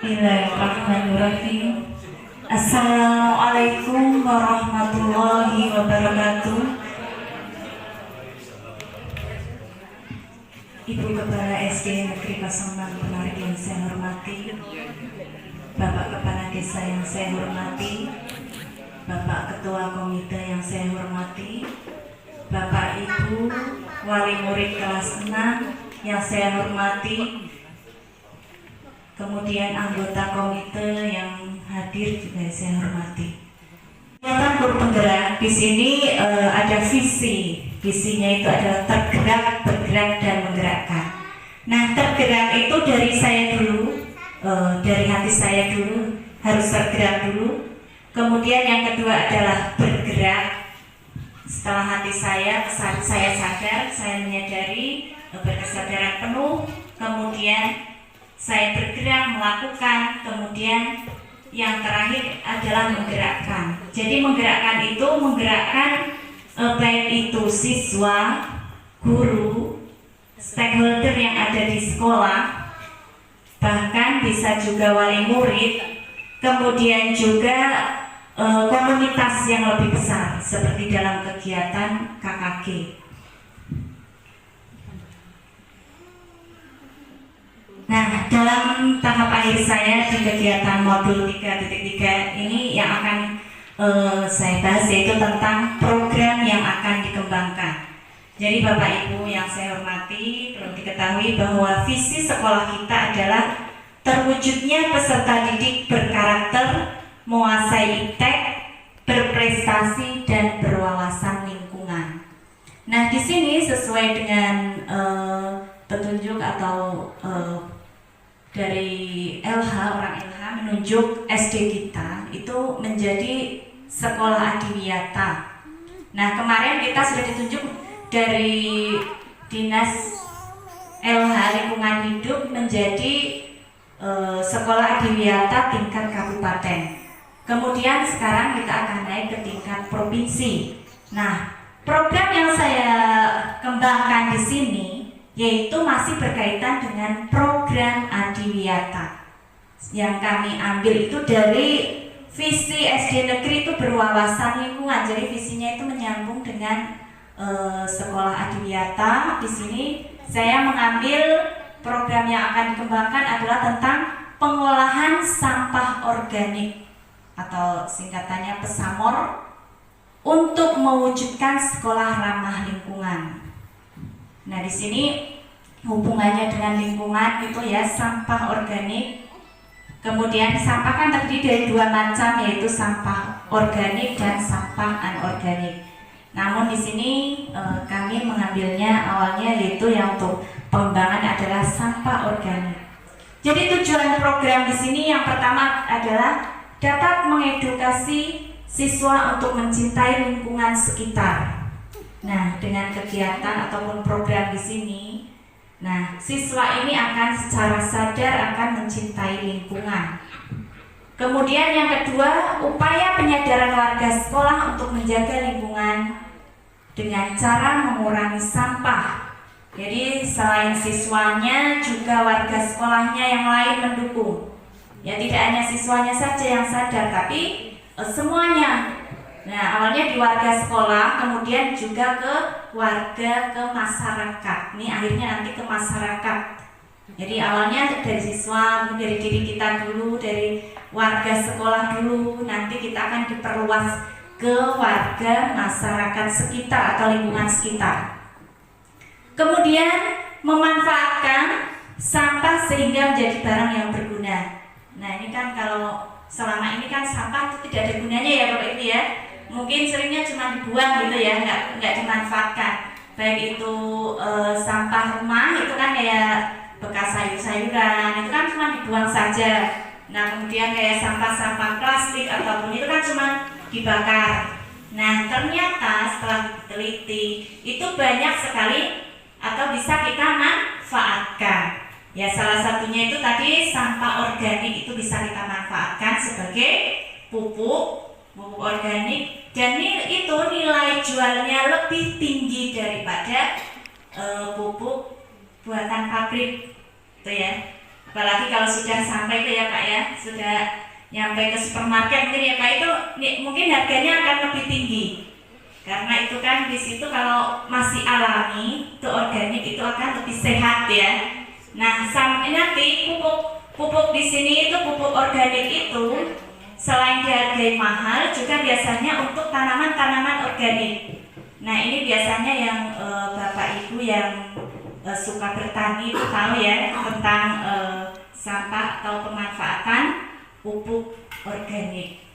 Bismillahirrahmanirrahim. Assalamualaikum warahmatullahi wabarakatuh. Ibu Kepala SD Negeri 06 Penarik yang saya hormati, Bapak Kepala Desa yang saya hormati, Bapak Ketua Komite yang saya hormati, Bapak Ibu Wali Murid kelas 6 yang saya hormati, kemudian anggota komite yang hadir juga saya hormati. Kegiatan guru penggerak di sini ada visi. Visinya itu adalah tergerak, bergerak, dan menggerakkan. Nah, tergerak itu dari saya dulu, dari hati saya dulu, harus tergerak dulu. Kemudian yang kedua adalah bergerak. Setelah hati saya sadar, saya menyadari, berkesadaran penuh, kemudian saya bergerak melakukan, kemudian yang terakhir adalah menggerakkan. Jadi menggerakkan itu menggerakkan baik itu siswa, guru, stakeholder yang ada di sekolah, bahkan bisa juga wali murid, kemudian juga komunitas yang lebih besar seperti dalam kegiatan KKG. Nah, dalam tahap akhir saya di kegiatan modul 3.3 ini yang akan saya bahas yaitu tentang program yang akan dikembangkan. Jadi Bapak Ibu yang saya hormati, perlu diketahui bahwa visi sekolah kita adalah terwujudnya peserta didik berkarakter, menguasai iptek, berprestasi, dan berwawasan lingkungan. Nah, di sini sesuai dengan petunjuk atau dari LH, orang LH menunjuk SD kita itu menjadi sekolah adiwiyata. Nah, kemarin kita sudah ditunjuk dari Dinas LH Lingkungan Hidup menjadi sekolah adiwiyata tingkat kabupaten. Kemudian sekarang kita akan naik ke tingkat provinsi. Nah, program yang saya kembangkan di sini yaitu masih berkaitan dengan program adiwiyata. Yang kami ambil itu dari visi SD negeri itu berwawasan lingkungan. Jadi visinya itu menyambung dengan sekolah adiwiyata. Di sini saya mengambil program yang akan dikembangkan adalah tentang pengolahan sampah organik atau singkatannya PESAMOR untuk mewujudkan sekolah ramah lingkungan. Nah, di sini hubungannya dengan lingkungan itu ya, sampah organik. Kemudian sampah kan terdiri dari dua macam, yaitu sampah organik dan sampah anorganik. Namun di sini kami mengambilnya awalnya yaitu yang untuk pengembangan adalah sampah organik. Jadi tujuan program di sini yang pertama adalah dapat mengedukasi siswa untuk mencintai lingkungan sekitar. Nah, dengan kegiatan ataupun program di sini, nah, siswa ini akan secara sadar akan mencintai lingkungan. Kemudian yang kedua, upaya penyadaran warga sekolah untuk menjaga lingkungan dengan cara mengurangi sampah. Jadi selain siswanya, juga warga sekolahnya yang lain mendukung. Ya, tidak hanya siswanya saja yang sadar, tapi semuanya. Nah, awalnya di warga sekolah, kemudian juga ke warga, ke masyarakat. Ini akhirnya nanti ke masyarakat. Jadi awalnya dari siswa, dari diri kita dulu, dari warga sekolah dulu. Nanti kita akan diperluas ke warga masyarakat sekitar atau lingkungan sekitar. Kemudian memanfaatkan sampah sehingga menjadi barang yang berguna. Nah, ini kan kalau selama ini kan sampah itu tidak ada gunanya ya Bapak Ibu ya. Mungkin seringnya cuma dibuang gitu ya, nggak dimanfaatkan. Baik itu sampah rumah itu kan kayak bekas sayur-sayuran itu kan cuma dibuang saja. Nah, kemudian kayak sampah-sampah plastik ataupun itu kan cuma dibakar. Nah, ternyata setelah diteliti itu banyak sekali atau bisa kita manfaatkan. Ya, salah satunya itu tadi sampah organik itu bisa kita manfaatkan sebagai pupuk organik, dan itu nilai jualnya lebih tinggi daripada pupuk buatan pabrik, itu ya. apalagi kalau sudah sampai ke ya Pak ya, sudah nyampe ke supermarket mungkin ya Pak, itu mungkin harganya akan lebih tinggi karena itu kan di situ kalau masih alami itu organik itu akan lebih sehat ya. Nah sampai nanti pupuk di sini itu pupuk organik itu selain dihargai mahal juga biasanya untuk tanaman-tanaman organik. Nah ini biasanya yang Bapak Ibu yang suka bertani itu tahu ya tentang sampah atau pemanfaatan pupuk organik.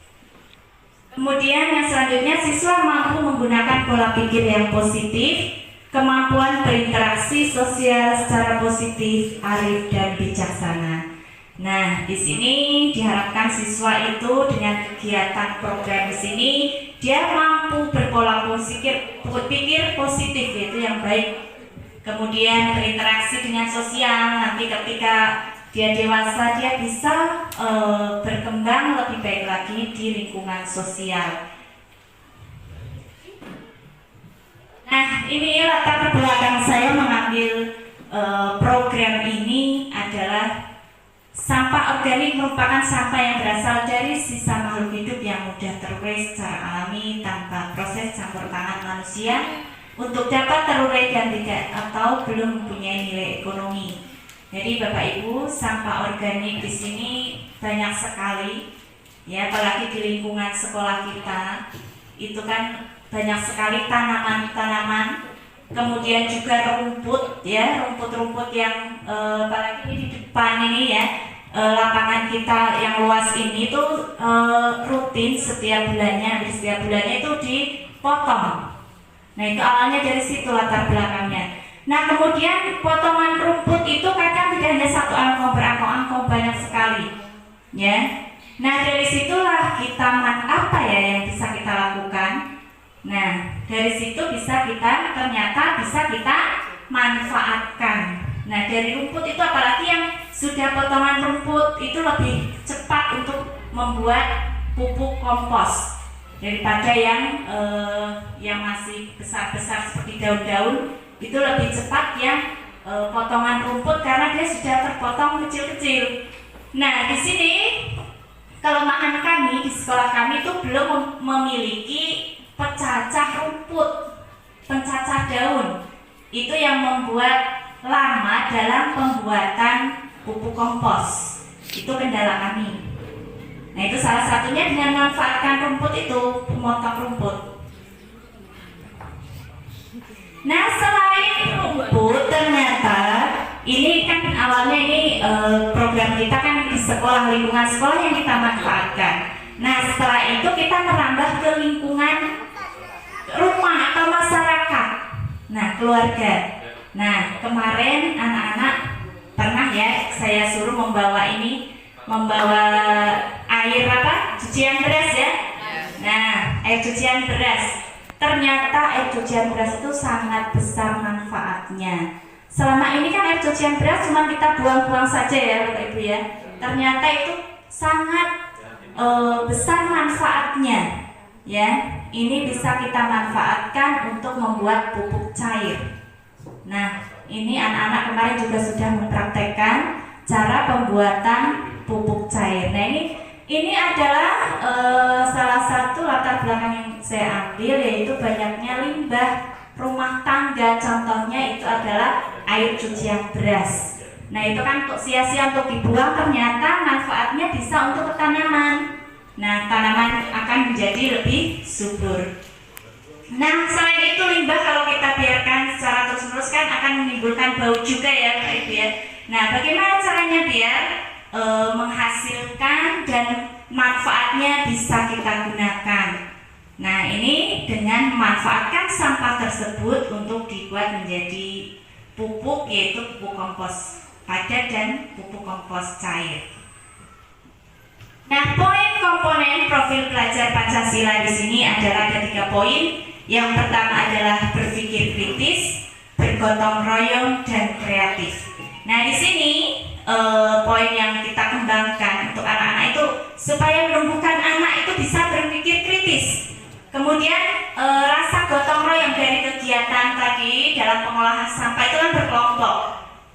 Kemudian yang selanjutnya siswa mampu menggunakan pola pikir yang positif, kemampuan berinteraksi sosial secara positif, arif dan bijaksana. Nah, di sini diharapkan siswa itu dengan kegiatan program di sini dia mampu berpola pikir positif yaitu yang baik. Kemudian berinteraksi dengan sosial, nanti ketika dia dewasa dia bisa berkembang lebih baik lagi di lingkungan sosial. Nah, ini latar belakang saya mengambil program ini adalah sampah organik merupakan sampah yang berasal dari sisa makhluk hidup yang mudah terurai secara alami tanpa proses campur tangan manusia untuk dapat terurai dan tidak atau belum mempunyai nilai ekonomi. Jadi Bapak Ibu, sampah organik di sini banyak sekali, ya apalagi di lingkungan sekolah kita itu kan banyak sekali tanaman-tanaman, kemudian juga rumput, ya rumput-rumput yang apalagi ini di depan ini ya lapangan kita yang luas ini tuh rutin setiap bulannya itu dipotong. Nah itu awalnya dari situ latar belakangnya. Nah kemudian potongan rumput itu kadang tidak hanya satu angkong, berangkong-angkong banyak sekali ya. Nah dari situlah kita apa ya yang bisa kita lakukan. Nah dari situ ternyata bisa kita manfaatkan. Nah dari rumput itu apalagi yang sudah potongan rumput itu lebih cepat untuk membuat pupuk kompos daripada yang masih besar-besar seperti daun-daun. Itu lebih cepat yang potongan rumput karena dia sudah terpotong kecil-kecil. Nah di sini kelemahan kami di sekolah kami itu belum memiliki pencacah rumput, pencacah daun. Itu yang membuat lama dalam pembuatan pupuk kompos. Itu kendala kami. Nah itu salah satunya dengan memanfaatkan rumput itu, memotong rumput. Nah selain rumput ternyata ini kan awalnya ini program kita kan di sekolah, lingkungan sekolah yang kita manfaatkan. Nah setelah itu kita merambah ke lingkungan rumah atau masyarakat. Nah keluarga. Nah kemarin anak-anak pernah ya saya suruh membawa air cucian beras ya. Nah air cucian beras. Ternyata air cucian beras itu sangat besar manfaatnya. Selama ini kan air cucian beras cuma kita buang-buang saja ya Bapak Ibu ya. Ternyata itu sangat besar manfaatnya. Ya, ini bisa kita manfaatkan untuk membuat pupuk cair. Nah, ini anak-anak kemarin juga sudah mempraktekkan cara pembuatan pupuk cair. Nah, ini adalah salah satu latar belakang yang saya ambil, yaitu banyaknya limbah rumah tangga. Contohnya itu adalah air cucian beras. Nah itu kan untuk sia-sia untuk dibuang, ternyata manfaatnya bisa untuk tanaman. Nah tanaman akan menjadi lebih subur. Nah selain itu limbah kalau kita biarkan secara terus-menerus kan akan menimbulkan bau juga ya Pak Ibu ya. Nah bagaimana caranya biar menghasilkan dan manfaatnya bisa kita gunakan. Nah ini dengan memanfaatkan sampah tersebut untuk dibuat menjadi pupuk, yaitu pupuk kompos padat dan pupuk kompos cair. Nah poin komponen profil pelajar Pancasila di sini adalah ada 3 poin. Yang pertama adalah berpikir kritis, bergotong royong dan kreatif. Nah di sini poin yang kita kembangkan untuk anak-anak itu supaya menumbuhkan anak itu bisa berpikir kritis. Kemudian rasa gotong royong dari kegiatan tadi dalam pengolahan sampah itu kan berkelompok.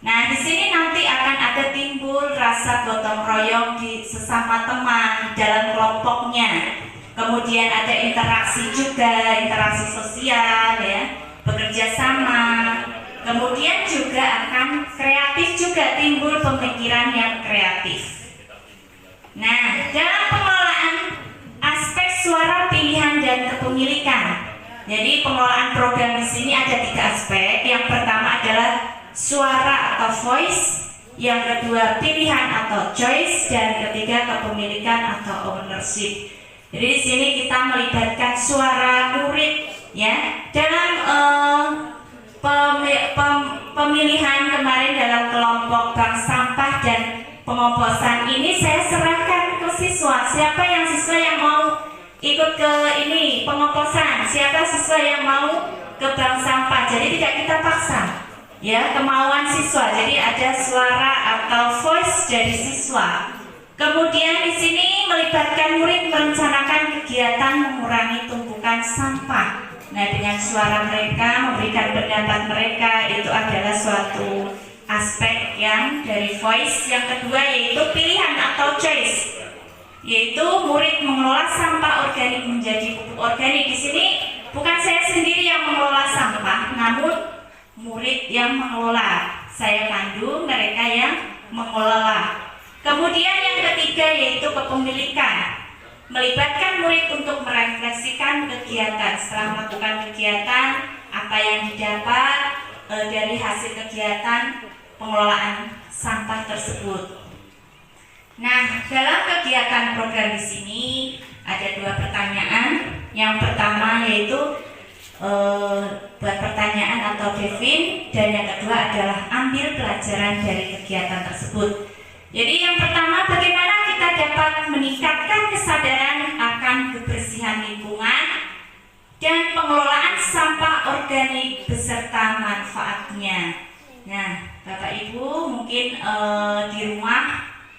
Nah, di sini nanti akan ada timbul rasa gotong royong di sesama teman dalam kelompoknya. Kemudian ada interaksi juga, interaksi sosial ya, bekerja sama. Kemudian juga akan kreatif juga, timbul pemikiran yang kreatif. Nah, dalam pengelolaan aspek suara pilihan dan kepemilikan. Jadi pengelolaan program di sini ada 3 aspek. Yang pertama adalah suara atau voice, yang kedua pilihan atau choice, dan ketiga kepemilikan atau ownership. Jadi di sini kita melibatkan suara murid ya dalam pemilihan kemarin dalam kelompok bank sampah dan pengomposan ini. Saya serahkan ke siswa, siapa yang siswa yang mau ikut ke ini pengomposan, siapa siswa yang mau ke bank sampah. Jadi tidak kita paksa ya, kemauan siswa. Jadi ada suara atau voice dari siswa. Kemudian di sini melibatkan murid merencanakan kegiatan mengurangi tumpukan sampah. Nah, dengan suara mereka, memberikan pendapat mereka, itu adalah suatu aspek yang dari voice. Yang kedua yaitu pilihan atau choice, yaitu murid mengelola sampah organik menjadi pupuk organik. Di sini bukan saya sendiri yang mengelola sampah, namun murid yang mengelola. Saya pandu, mereka yang mengelola. Kemudian yang ketiga yaitu kepemilikan, melibatkan murid untuk merefleksikan kegiatan. Setelah melakukan kegiatan, apa yang didapat dari hasil kegiatan pengelolaan sampah tersebut. Nah, dalam kegiatan program di sini ada 2 pertanyaan. Yang pertama yaitu buat pertanyaan atau briefing, dan yang kedua adalah ambil pelajaran dari kegiatan tersebut. Jadi yang pertama, bagaimana kita dapat meningkatkan kesadaran akan kebersihan lingkungan dan pengelolaan sampah organik beserta manfaatnya. Nah, Bapak Ibu mungkin di rumah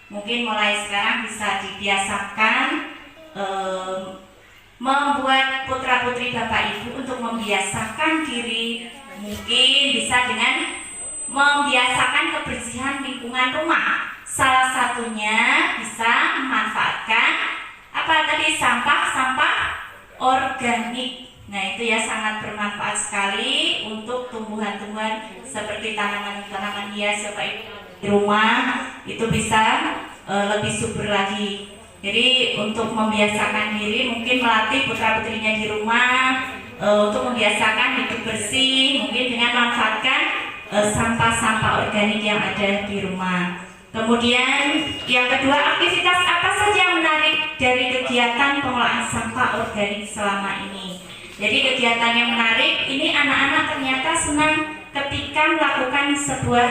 mungkin mulai sekarang bisa dibiasakan membuat putra-putri Bapak Ibu untuk membiasakan diri. Mungkin bisa dengan membiasakan kebersihan lingkungan rumah. Salah satunya bisa memanfaatkan apa tadi, sampah organik. Nah, itu ya sangat bermanfaat sekali untuk tumbuhan-tumbuhan seperti tanaman-tanaman hias Bapak Ibu di rumah, itu bisa lebih subur lagi. Jadi untuk membiasakan diri, mungkin melatih putra-putrinya di rumah untuk membiasakan hidup bersih, mungkin dengan memanfaatkan sampah-sampah organik yang ada di rumah. Kemudian yang kedua, aktivitas apa saja yang menarik dari kegiatan pengelolaan sampah organik selama ini. Jadi kegiatan yang menarik ini, anak-anak ternyata senang ketika melakukan sebuah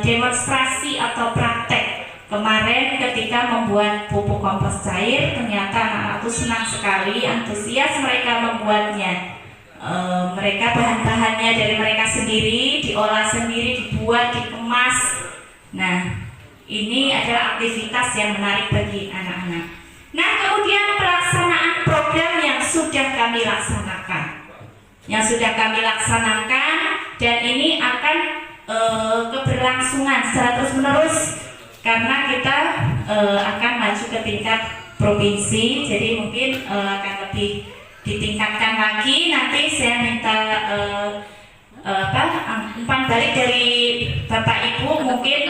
demonstrasi atau praktek. Kemarin ketika membuat pupuk kompos cair, ternyata anak-anak itu senang sekali, antusias mereka membuatnya. Mereka bahan-bahannya dari mereka sendiri, diolah sendiri, dibuat, dikemas. Nah, ini adalah aktivitas yang menarik bagi anak-anak. Nah, kemudian pelaksanaan program yang sudah kami laksanakan. Dan ini akan keberlangsungan secara terus-menerus, karena kita akan maju ke tingkat provinsi. Jadi mungkin akan lebih ditingkatkan lagi. Nanti saya minta umpan balik dari Bapak Ibu, mungkin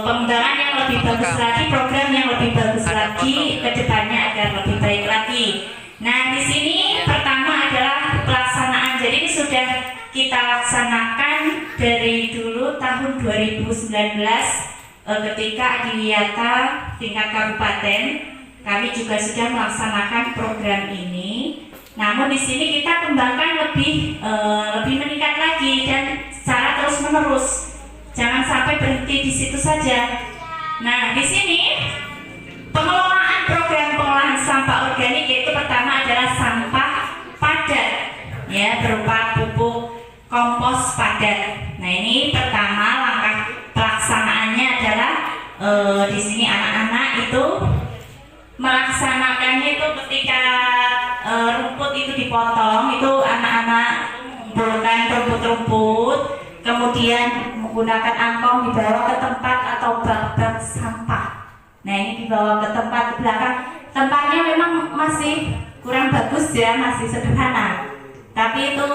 pengembangan yang lebih bagus lagi, program yang lebih bagus lagi ke depannya agar lebih baik lagi. Nah, di sini pertama adalah pelaksanaan. Jadi ini sudah kita laksanakan dari dulu tahun 2019 ketika Adiwiyata tingkat kabupaten, kami juga sudah melaksanakan program ini. Namun di sini kita kembangkan lebih meningkat lagi dan secara terus menerus. Jangan sampai berhenti di situ saja. Nah, di sini pengelolaan program pengolahan sampah organik, yaitu pertama adalah sampah padat, ya, berupa pupuk kompos padat. Nah, ini pertama langkah pelaksanaannya adalah di sini anak-anak itu melaksanakannya itu ketika rumput itu dipotong, itu anak-anak mengumpulkan rumput-rumput, kemudian menggunakan angkong dibawa ke tempat atau bak-bak sampah. Nah ini dibawa ke tempat ke belakang. Tempatnya memang masih kurang bagus ya, masih sederhana. Tapi itu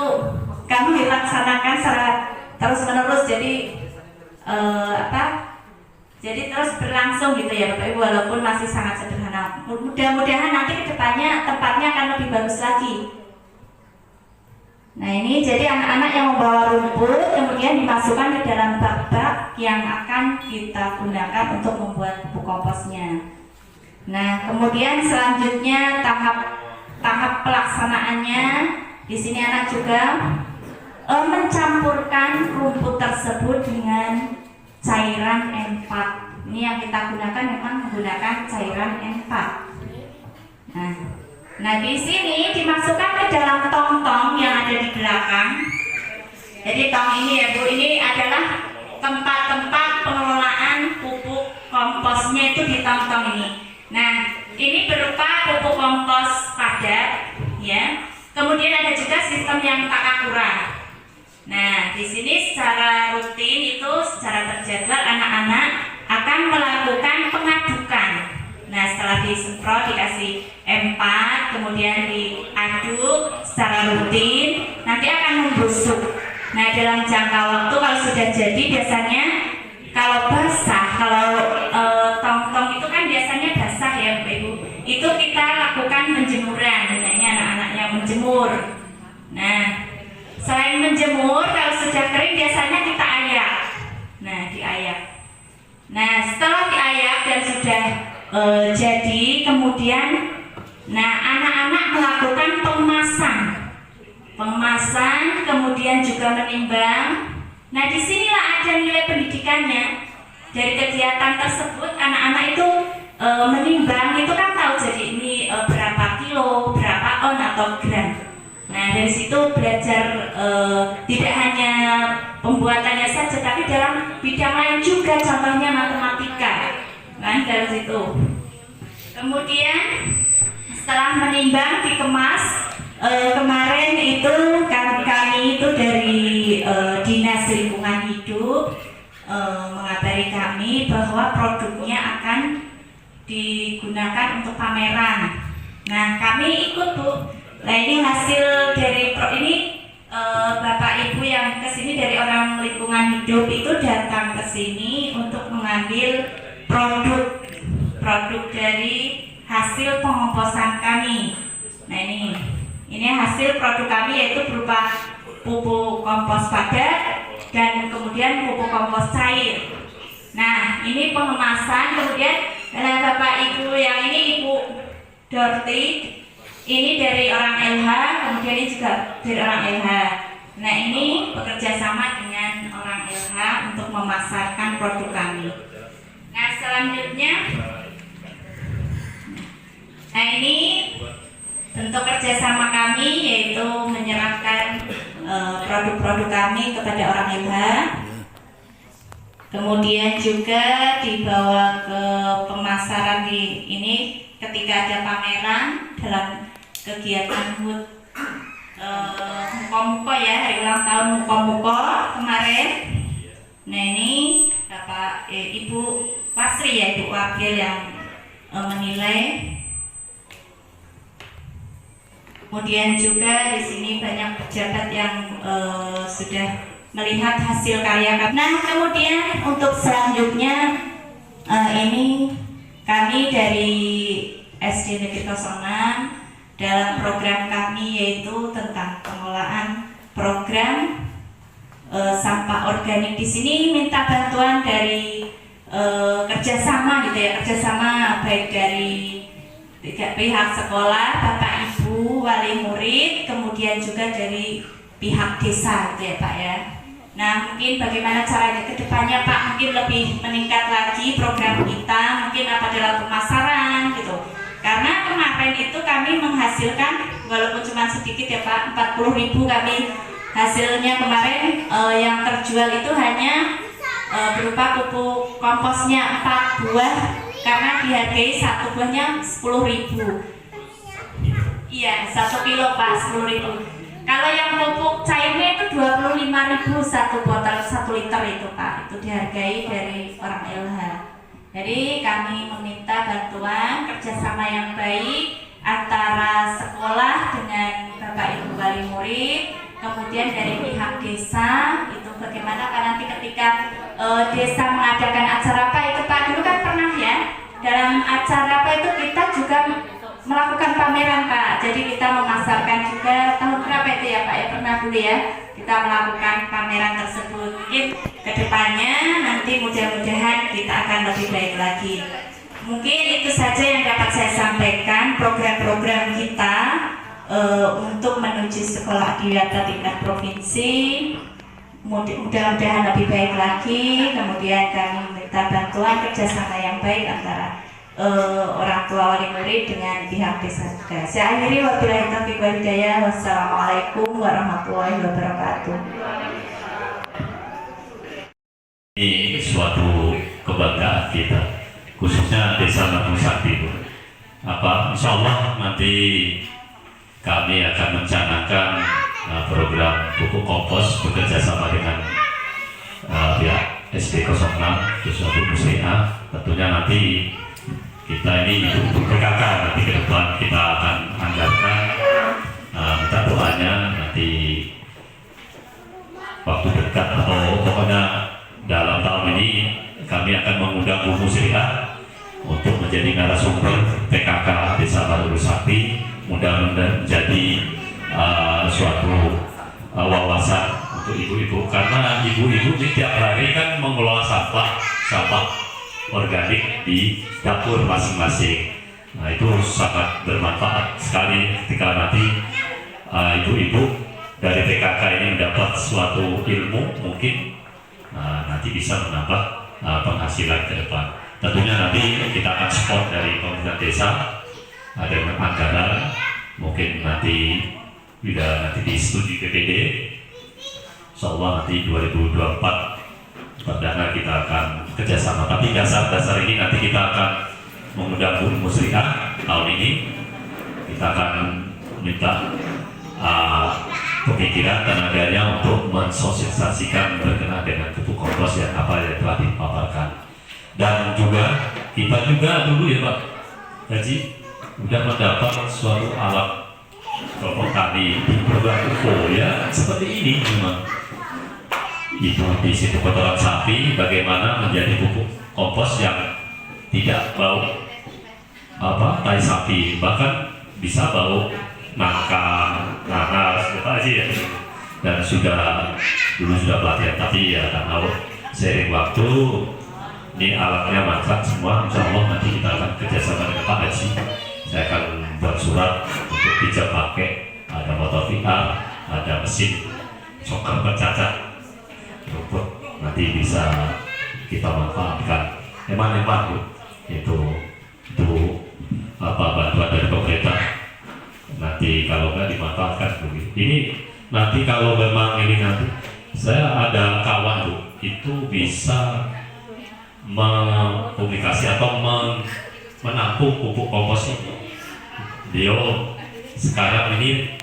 kami dilaksanakan secara terus-menerus. Jadi jadi terus berlangsung gitu ya Bapak Ibu, walaupun masih sangat sederhana. Mudah-mudahan nanti kedepannya tempatnya akan lebih bagus lagi. Nah ini jadi anak-anak yang membawa rumput kemudian dimasukkan ke dalam bak-bak yang akan kita gunakan untuk membuat pupuk komposnya. Nah kemudian selanjutnya tahap pelaksanaannya di sini anak juga mencampurkan rumput tersebut dengan cairan N4. Ini yang kita gunakan memang menggunakan cairan N4. Nah di sini dimasukkan ke dalam tong-tong yang ada di belakang. Jadi tong ini ya Bu, ini adalah tempat-tempat pengelolaan pupuk komposnya itu di tong-tong ini. Nah ini berupa pupuk kompos padat, ya. Kemudian ada juga sistem yang takakura. Nah, di sini secara rutin itu secara terjadwal anak-anak akan melakukan pengadukan. Nah, setelah disemprot dikasih M4, kemudian diaduk secara rutin, nanti akan membusuk. Nah, dalam jangka waktu kalau sudah jadi biasanya kalau basah, kalau tong-tong itu kan biasanya basah ya Bapak Ibu. Itu kita lakukan penjemuran, ini anak-anak yang menjemur. Nah, selain menjemur, kalau sudah kering biasanya kita ayak. Nah, diayak. Nah, setelah diayak dan sudah jadi, kemudian, nah anak-anak melakukan pemasan, kemudian juga menimbang. Nah, disinilah ada nilai pendidikannya. Dari kegiatan tersebut, anak-anak itu menimbang, itu kan tahu jadi ini berapa kilo, berapa on atau gram. Nah dari situ belajar tidak hanya pembuatannya saja, tapi dalam bidang lain juga, contohnya matematika, kan dari situ. Kemudian setelah menimbang dikemas, kemarin itu kami itu dari Dinas Lingkungan Hidup mengabari kami bahwa produknya akan digunakan untuk pameran. Nah kami ikut Bu. Nah ini hasil dari ini Bapak Ibu yang kesini dari orang lingkungan hidup itu datang ke sini untuk mengambil produk dari hasil pengomposan kami. Nah ini hasil produk kami yaitu berupa pupuk kompos padat dan kemudian pupuk kompos cair. Nah ini pengemasan, kemudian Bapak Ibu yang ini Ibu Dorti. Ini dari orang LH, kemudian ini juga dari orang LH. Nah ini bekerja sama dengan orang LH untuk memasarkan produk kami. Nah selanjutnya, nah ini bentuk kerjasama kami yaitu menyerahkan produk-produk kami kepada orang LH. Kemudian juga dibawa ke pemasaran di ini ketika ada pameran dalam kegiatan HUT Muko-Muko ya, hari ulang tahun Muko-Muko kemarin. Nah ini Bapak Ibu Pasri ya, Ibu Wakil yang menilai. Kemudian juga di sini banyak pejabat yang sudah melihat hasil karya kami. Nah kemudian untuk selanjutnya ini kami dari SD Negeri 06 dalam program kami yaitu tentang pengelolaan program sampah organik. Di sini minta bantuan dari kerjasama gitu ya, kerjasama baik dari pihak sekolah, Bapak Ibu, wali murid, kemudian juga dari pihak desa gitu ya Pak ya. Nah mungkin bagaimana caranya ke depannya Pak, mungkin lebih meningkat lagi program kita, mungkin apa dalam pemasaran gitu. Karena kemarin itu kami menghasilkan walaupun cuma sedikit ya Pak, 40.000 kami hasilnya kemarin yang terjual itu hanya berupa pupuk komposnya 4 buah karena dihargai satu buahnya 10.000. Iya 1 kilo Pak 10.000. Kalau yang pupuk cairnya itu 25.000 5.000 satu botol 1 liter itu Pak, itu dihargai dari orang LH. Jadi kami meminta bantuan kerjasama yang baik antara sekolah dengan Bapak Ibu wali murid, kemudian dari pihak desa itu bagaimana kan nanti ketika desa mengadakan acara apa itu Pak, dulu kan pernah ya dalam acara apa itu kita juga melakukan pameran Pak, jadi kita memasarkan juga tahun berapa itu ya Pak ya, pernah dulu ya kita melakukan pameran tersebut. Mungkin kedepannya nanti mudah-mudahan kita akan lebih baik lagi. Mungkin itu saja yang dapat saya sampaikan program-program kita untuk menuju sekolah adiwiyata tingkat provinsi. Mudah-mudahan lebih baik lagi. Kemudian kami meminta bantuan kerjasama yang baik antara orang tua wali murid dengan pihak desa juga. Saya akhiri, wabillahi taufiq wal hidayah. Wassalamualaikum warahmatullahi wabarakatuh. Ini suatu kebanggaan kita, khususnya Desa Madu Sakti. Insya Allah nanti kami akan mencanangkan program pupuk kompos bekerja sama dengan pihak SD 06 khususnya Bu Musliha. Tentunya nanti kita ini untuk PKK nanti ke depan kita akan anggarkan, minta doanya nanti waktu dekat atau pokoknya dalam tahun ini kami akan mengundang Bu Musliha untuk menjadi narasumber PKK Desa Madu Sakti. Mudah-mudahan menjadi suatu wawasan untuk ibu-ibu, karena ibu-ibu ini tiap hari kan mengelola sampah organik di dapur masing-masing. Nah, itu sangat bermanfaat sekali ketika nanti ibu-ibu dari PKK ini mendapat suatu ilmu, mungkin nanti bisa menambah penghasilan ke depan. Tentunya nanti kita akan support dari pemerintah desa dengan anggaran, mungkin nanti bila nanti disetujui PPD, insyaallah nanti 2024 perdana kita akan kerjasama. Tapi dasar-dasar ini nanti kita akan mengundang Bu Musliha tahun ini. Kita akan minta pemikiran tenaganya untuk mensosialisasikan berkenaan dengan pupuk kompos yang apa yang telah dipaparkan. Dan juga kita juga dulu ya Pak Haji sudah mendapat suatu alat kelompok tani di program UFO ya seperti ini memang. Itu di situ kotoran sapi bagaimana menjadi pupuk kompos yang tidak bau tai sapi, bahkan bisa bau nangka, nanas, apa aja ya. Dan dulu sudah pelatihan, tapi ya karena seiring waktu ini alatnya mantap semua. Insya Allah nanti kita akan kerjasama dengan Pak Haji. Saya akan buat surat untuk pinjam pakai, ada motor VR, ada mesin coker bercacat rumput, nanti bisa kita manfaatkan. Hemat-hemat Bu, itu bantuan dari pemerintah. Nanti kalau nggak dimanfaatkan Bu, ini nanti kalau memang ini nanti saya ada kawan Bu, itu bisa mempublikasi atau menampung pupuk kompos ini. Dia sekarang ini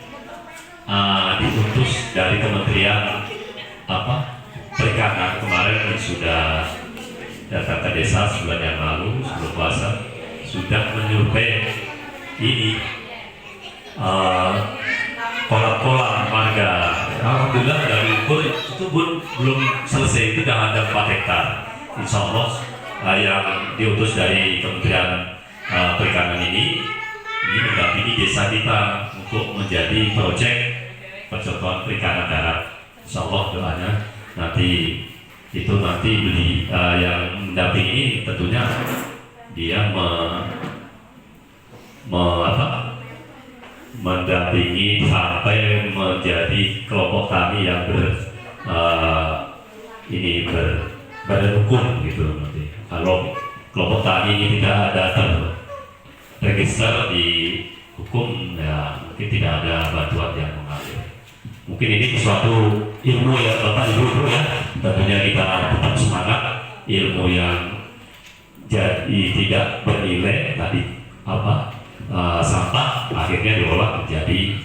diutus dari Kementerian Perikanan, kemarin sudah datang ke desa sebulan yang lalu sebelum puasa, sudah menyurvei ini kolam-kolam warga. Alhamdulillah dari ukur itu belum selesai, itu sudah ada 4 hektar. Insya Allah yang diutus dari Kementerian Perikanan ini mendampingi desa kita untuk menjadi proyek percontohan perikanan darat. Insya Allah doanya nanti itu beli yang mendampingi ini tentunya dia mendampingi sampai menjadi kelompok tani yang badan hukum gitu nanti. Kalau kelompok tani ini tidak ada terregister di hukum, ya mungkin tidak ada bantuan yang mengalir. Mungkin ini suatu ilmu ya Bapak Ibu ya, tentunya kita tetap semangat. Ilmu yang jadi tidak bernilai tadi sampah akhirnya diolah menjadi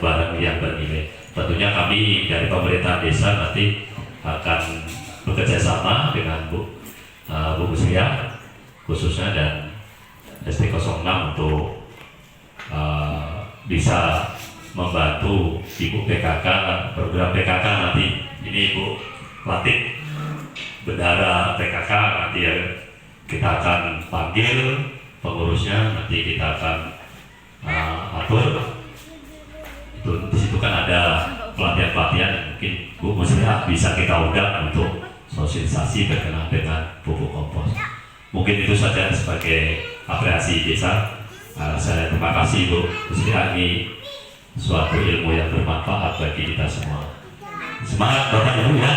barang yang bernilai. tentunya kami dari pemerintah desa nanti akan bekerja sama dengan Bu Muslia khususnya dan ST06 untuk bisa membantu Ibu PKK, program PKK nanti. Ini Ibu Latif, bendahara PKK, nanti ya kita akan panggil pengurusnya, nanti kita akan atur. Itu di situ kan ada pelatihan-pelatihan, mungkin Bu Muslia bisa kita undang untuk sosialisasi berkenaan dengan pupuk kompos. Mungkin itu saja sebagai apresiasi desa. Saya terima kasih Bu Muslia, ini suatu ilmu yang bermanfaat bagi kita semua. Semangat Bapak Ibu ya.